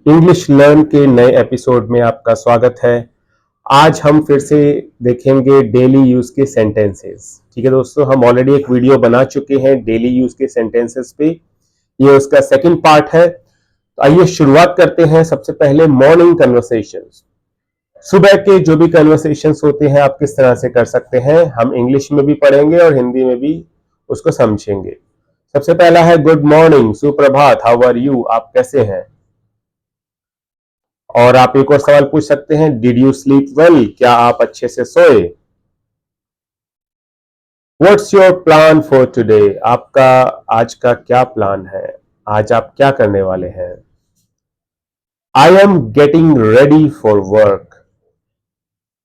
English learn के नए episode में आपका स्वागत है। आज हम फिर से देखेंगे डेली यूज के सेंटेंसेस। ठीक है दोस्तों, हम ऑलरेडी एक वीडियो बना चुके हैं डेली यूज के सेंटेंसेस पे। ये उसका सेकंड पार्ट है। तो आइए शुरुआत करते हैं। सबसे पहले मॉर्निंग कन्वर्सेशंस। सुबह के जो भी कन्वर्सेशंस होते हैं आप किस तरह से कर सकते हैं, हम इंग्लिश में भी पढ़ेंगे और हिंदी में भी उसको समझेंगे। सबसे पहला है गुड मॉर्निंग, सुप्रभात, हाउ आर यू, आप कैसे हैं। और आप एक और सवाल पूछ सकते हैं, डिड यू स्लीप वेल, क्या आप अच्छे से सोए। What's your plan for today, आपका आज का क्या प्लान है, आज आप क्या करने वाले हैं। I am getting ready for work,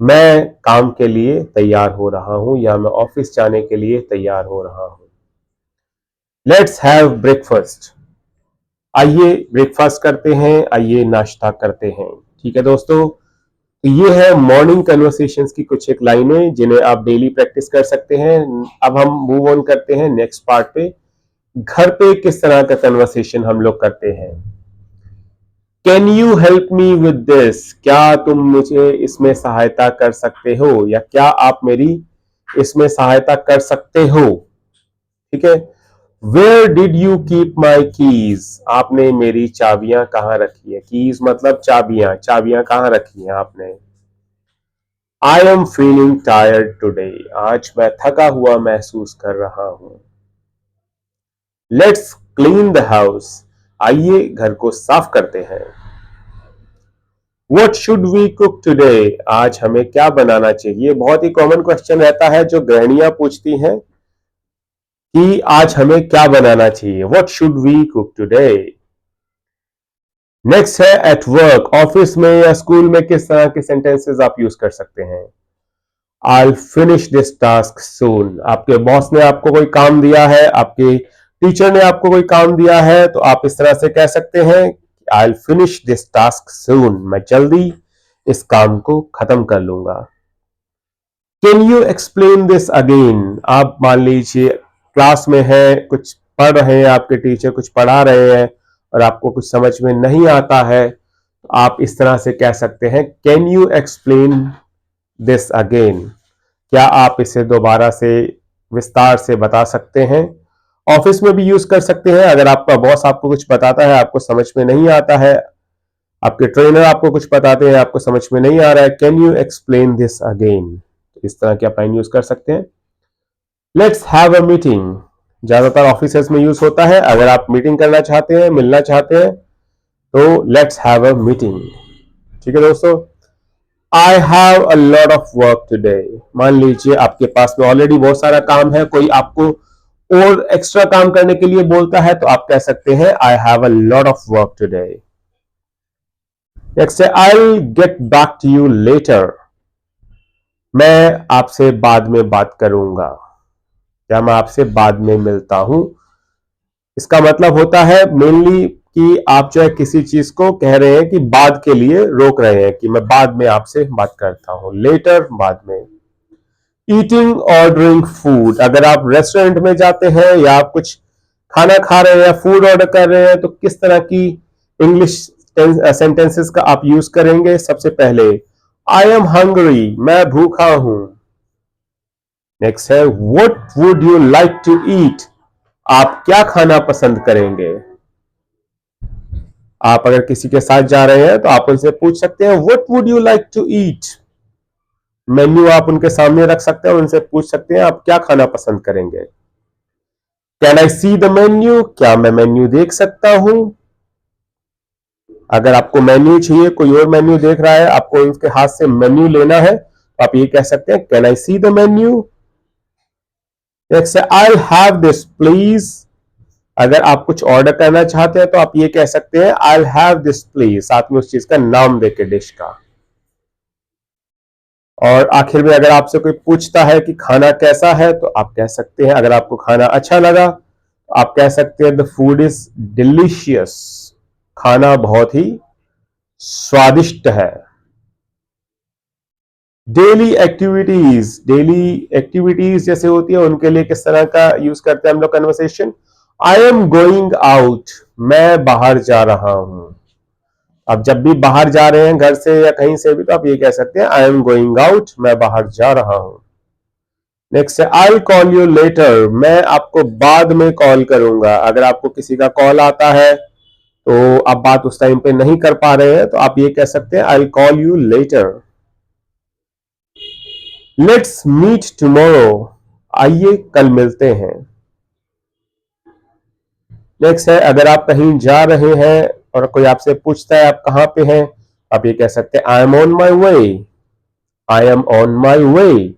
मैं काम के लिए तैयार हो रहा हूं या मैं ऑफिस जाने के लिए तैयार हो रहा हूं। लेट्स हैव ब्रेकफास्ट, आइए ब्रेकफास्ट करते हैं, आइए नाश्ता करते हैं। ठीक है दोस्तों, तो ये है मॉर्निंग कन्वर्सेशंस की कुछ एक लाइनें जिन्हें आप डेली प्रैक्टिस कर सकते हैं। अब हम मूव ऑन करते हैं नेक्स्ट पार्ट पे। घर पे किस तरह का कन्वर्सेशन हम लोग करते हैं। Can you help me with this, क्या तुम मुझे इसमें सहायता कर सकते हो, या क्या आप मेरी इसमें सहायता कर सकते हो। ठीक है। Where did you keep my keys, आपने मेरी चाबियां कहाँ रखी है। कीज मतलब चाबियां, चाबियां कहाँ रखी हैं आपने। I am feeling tired today, आज मैं थका हुआ महसूस कर रहा हूं। लेट्स क्लीन द हाउस, आइए घर को साफ करते हैं। What should we cook today, आज हमें क्या बनाना चाहिए। बहुत ही कॉमन क्वेश्चन रहता है जो गृहिणियां पूछती हैं कि आज हमें क्या बनाना चाहिए। What should we cook today। Next है एट वर्क, ऑफिस में या स्कूल में किस तरह के सेंटेंसेस आप यूज कर सकते हैं। I'll finish this task soon, आपके बॉस ने आपको कोई काम दिया है, आपके टीचर ने आपको कोई काम दिया है, तो आप इस तरह से कह सकते हैं I'll finish this task soon, मैं जल्दी इस काम को खत्म कर लूंगा। Can you explain this again, आप मान लीजिए क्लास में है, कुछ पढ़ रहे हैं, आपके टीचर कुछ पढ़ा रहे हैं और आपको कुछ समझ में नहीं आता है, तो आप इस तरह से कह सकते हैं Can you explain this again, क्या आप इसे दोबारा से विस्तार से बता सकते हैं। ऑफिस में भी यूज कर सकते हैं, अगर आपका बॉस आपको कुछ बताता है, आपको समझ में नहीं आता है, आपके ट्रेनर आपको कुछ बताते हैं, आपको समझ में नहीं आ रहा है, can you explain this again, तो इस तरह के आप लाइन यूज कर सकते हैं। लेट्स हैव अ मीटिंग, ज्यादातर ऑफिस में यूज होता है, अगर आप मीटिंग करना चाहते हैं, मिलना चाहते हैं, तो लेट्स हैव अ मीटिंग। ठीक है दोस्तों। आई have a lot of work today, मान लीजिए आपके पास में ऑलरेडी बहुत सारा काम है, कोई आपको और एक्स्ट्रा काम करने के लिए बोलता है, तो आप कह सकते हैं I have a lot of work today. Next है I will get back to you later, मैं आपसे बाद में बात करूंगा, या मैं आपसे बाद में मिलता हूं। इसका मतलब होता है मेनली कि आप जो है किसी चीज को कह रहे हैं कि बाद के लिए रोक रहे हैं, कि मैं बाद में आपसे बात करता हूं, लेटर बाद में। ईटिंग ऑर्डरिंग फूड, अगर आप रेस्टोरेंट में जाते हैं या आप कुछ खाना खा रहे हैं या फूड ऑर्डर कर रहे हैं, तो किस तरह की इंग्लिश सेंटेंसेस का आप यूज करेंगे। सबसे पहले आई एम हंग्री, मैं भूखा हूं। नेक्स्ट है what would you like to eat, आप क्या खाना पसंद करेंगे। आप अगर किसी के साथ जा रहे हैं तो आप उनसे पूछ सकते हैं what would you like to eat. Menu आप उनके सामने रख सकते हैं, उनसे पूछ सकते हैं आप क्या खाना पसंद करेंगे। Can I see the menu, क्या मैं मेन्यू देख सकता हूं। अगर आपको मेन्यू चाहिए, कोई और मेन्यू देख रहा है, आपको उनके हाथ से मेन्यू लेना है, तो आप ये कह सकते हैं can I see the menu. Next I will have this please, अगर आप कुछ ऑर्डर करना चाहते हैं तो आप ये कह सकते हैं I will have this please, साथ में उस चीज का नाम देके डिश का। और आखिर में अगर आपसे कोई पूछता है कि खाना कैसा है, तो आप कह सकते हैं, अगर आपको खाना अच्छा लगा तो आप कह सकते हैं द फूड इज डिलीशियस, खाना बहुत ही स्वादिष्ट है। डेली एक्टिविटीज, डेली एक्टिविटीज जैसे होती है उनके लिए किस तरह का यूज करते हैं हम लोग conversation. I am going out, मैं बाहर जा रहा हूं। आप जब भी बाहर जा रहे हैं घर से या कहीं से भी, तो आप ये कह सकते हैं आई एम गोइंग आउट, मैं बाहर जा रहा हूं। नेक्स्ट है I will call you later, मैं आपको बाद में कॉल करूंगा। अगर आपको किसी का कॉल आता है तो आप बात उस टाइम पे नहीं कर पा रहे हैं, तो आप ये कह सकते हैं I will call you later. Let's meet tomorrow, आइए कल मिलते हैं। नेक्स्ट है अगर आप कहीं जा रहे हैं और कोई आपसे पूछता है आप कहां पे हैं, आप ये कह सकते हैं I am on my way, I am on my way.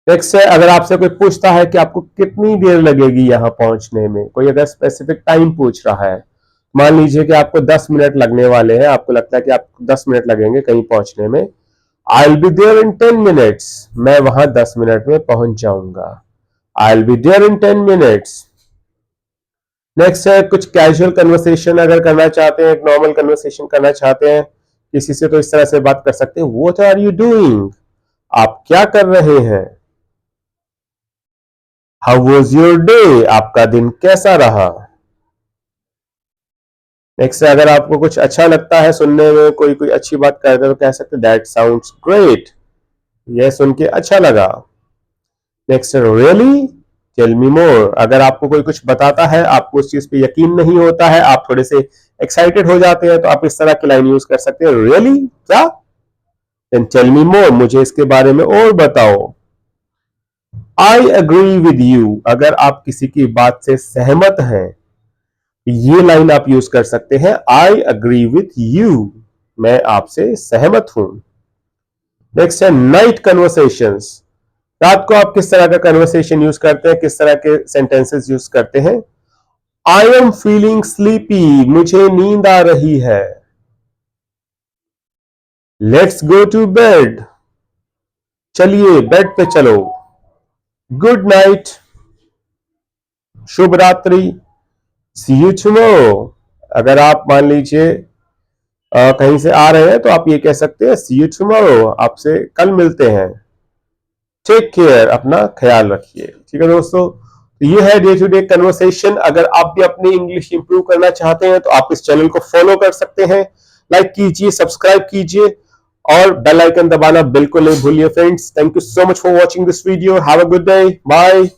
Next है अगर आपसे कोई पूछता है कि आपको कितनी देर लगेगी यहां पहुंचने में, कोई अगर स्पेसिफिक टाइम पूछ रहा है, मान लीजिए कि आपको 10 मिनट लगने वाले हैं, आपको लगता है कि आपको 10 मिनट लगेंगे कहीं पहुंचने में, I will be there in 10 minutes, मैं वहां 10 मिनट में पहुंच जाऊंगा। I will be there in 10 minutes. Next है कुछ कैजुअल कन्वर्सेशन अगर करना चाहते हैं, एक नॉर्मल कन्वर्सेशन करना चाहते हैं किसी से, तो इस तरह से बात कर सकते हैं व्हाट आर यू डूइंग, आप क्या कर रहे हैं। हाउ वाज योर डे, आपका दिन कैसा रहा। नेक्स्ट अगर आपको कुछ अच्छा लगता है सुनने में, कोई कोई अच्छी बात करते हैं, तो कह सकते हैं दैट साउंड्स ग्रेट, यह सुन के अच्छा लगा। नेक्स्ट रियली, टेल मी मोर, अगर आपको कोई कुछ बताता है, आपको उस चीज पे यकीन नहीं होता है, आप थोड़े से एक्साइटेड हो जाते हैं, तो आप इस तरह की लाइन यूज कर सकते हैं रियली, क्या, देन टेल मी मोर, मुझे इसके बारे में और बताओ। आई अग्री विद यू, अगर आप किसी की बात से सहमत हैं, ये लाइन आप यूज कर सकते हैं आई अग्री विथ यू, मैं आपसे सहमत हूं। नेक्स्ट है नाइट कन्वर्सेशंस, रात को आप किस तरह का कन्वर्सेशन यूज करते हैं, किस तरह के सेंटेंसेस यूज करते हैं। आई एम फीलिंग स्लीपी, मुझे नींद आ रही है। लेट्स गो टू बेड, चलिए बेड पे चलो। गुड नाइट, शुभ रात्रि। सी यू टुमारो, अगर आप मान लीजिए कहीं से आ रहे हैं, तो आप ये कह सकते हैं सी यू टुमारो, आपसे कल मिलते हैं। टेक केयर, अपना ख्याल रखिए। ठीक है दोस्तों, तो ये है डे टू डे कन्वर्सेशन। अगर आप भी अपनी इंग्लिश इंप्रूव करना चाहते हैं, तो आप इस चैनल को फॉलो कर सकते हैं, लाइक कीजिए, सब्सक्राइब कीजिए और बेल आइकन दबाना बिल्कुल नहीं भूलिए friends. Thank you so much for watching this video, have a good day, bye.